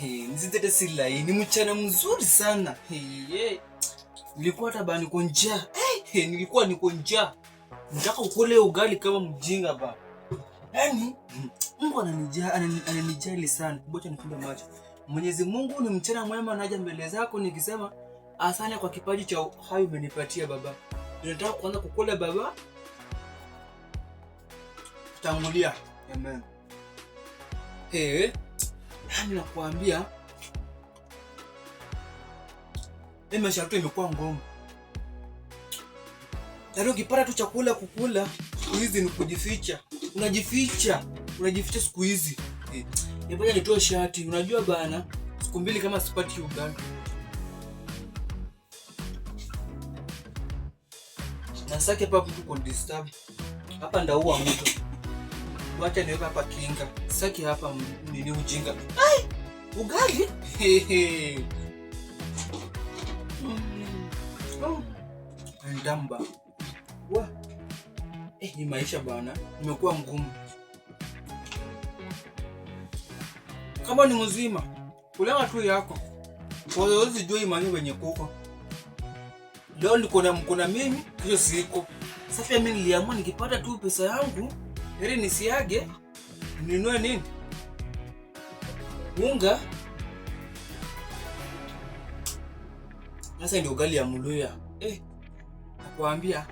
Nizitete sila ni mchana mzuri sana. Nilikuwa hata bana niko njaa. Nilikuwa niko njaa. Nataka ukule ugali kama mjinga ba. Yaani Mungu ananijali sana. Ngoja nifunge macho. Mwenyezi Mungu ni mchana mwema, naja mbele zako nikisema asante kwa kipaji cha uhai umenipatia baba. Ninataka kuanza kukula baba. Tangulia. Amen. Yaani nakuambia maisha yetu imekuwa ngumu. Yaani ukipata tu chakula kukula, siku hizi ni kujificha. Unajificha siku hizi. Ngoja nitoe shati. Unajua bana, siku mbili kama sipati ugali. Na sasa hapa mtu kon disturb. Hapa ndaua mtu. Wacha niweka hapa kinga. Saki hapa nini ujinga. Ugali? Ndamba. Ni maisha bana. Nimekuwa mgumu. Kama ni mzima, kula tu yako. Kwa hiyo usijui imani wenye kuko. Leo niko na mkona mimi, hiyo siko. Sasa mimi niliamua nikipata tu pesa yangu, heri nisiage, ninunue nini? Unga. Sasa ndio ugali ya Mluya. Nakwambia.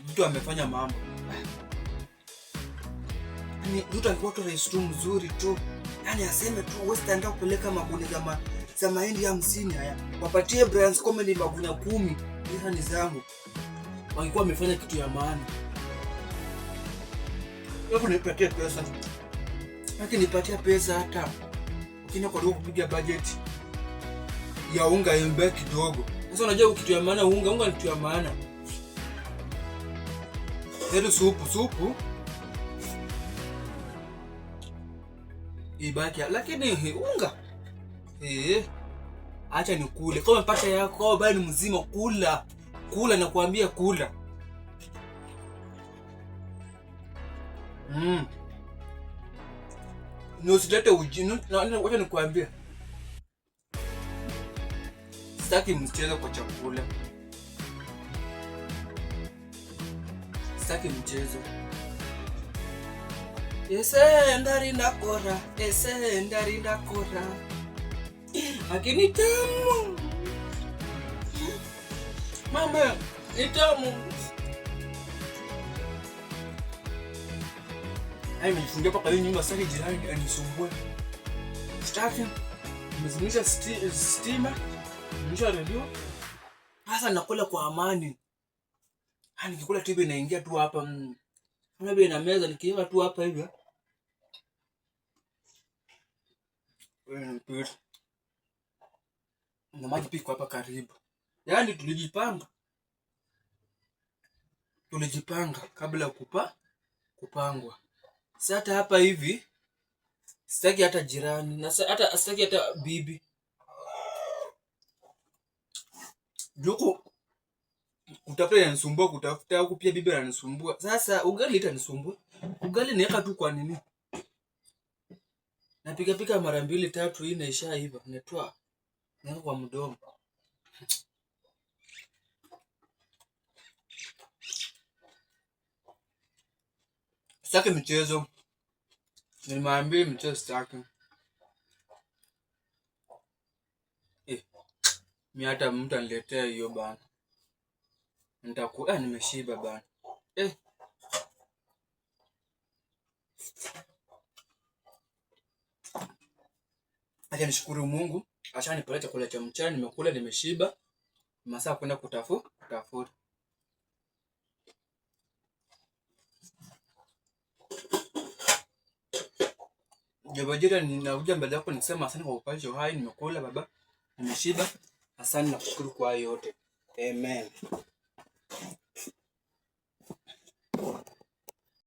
Mtu amefanya mambo. Mtu alikuwa tu rais tu mzuri tu. Yaani aseme tu wewe utaenda kupeleka magunia za mahindi 50 haya. Wapatie Brian's Comedy magunia 10. Hizo ni zangu. Walikuwa wamefanya kitu ya maana. Wewe unipatie pesa. Nipatia pesa hata. Ukina kwa leo kupiga budget ya unga imbe kidogo. Sasa unajua kitu ya maana unga ni kitu ya maana. Ndio supu. Ibaki lakini unga. Acha nikule. Kama pata yako bali ni mzima kula. Kula na kuambia kula. Usilete ujinga. Wacha nikuambia. Sitaki mchezo kwa chakula. Sitaki mchezo. Ndari ndakora. Lakini tamu. Mama, ni tamu. Nimejifungia paka hii nyumba sasa jirani anisumbue. Sitaki. Nimezimisha stima. Nimezimisha radio. Sasa nakula kwa amani. Nikikula TV inaingia tu hapa. Mimi na meza nikiweka tu hapa hivi. Na maji piko hapa karibu. Yaani tulijipanga kabla ya kupangwa. Sasa hapa hivi sitaki hata jirani na hata sitaki hata bibi. Joko utafuta yanisumbua, kutafuta huko pia bibi ananisumbua. Sasa ugali itanisumbua. Ugali niweka tu kwa nini? Napika mara 2 3 hii inaisha hivyo. Natoa naweka kwa mdomo. Sitaki mchezo. Nimeambia mchezo sitaki. Mimi hata mtu aniletea hiyo bana. Nimeshiba bana. Acha nishukuru Mungu. Acha nipate chakula cha mchana, nimekula, nimeshiba. Masaa kwenda kutafuta. Jabajira ninakuja mbele yako nikisema asante kwa upaji uhai, nimekula baba. Nimeshiba. Asante na kushukuru kwa yote. Amen.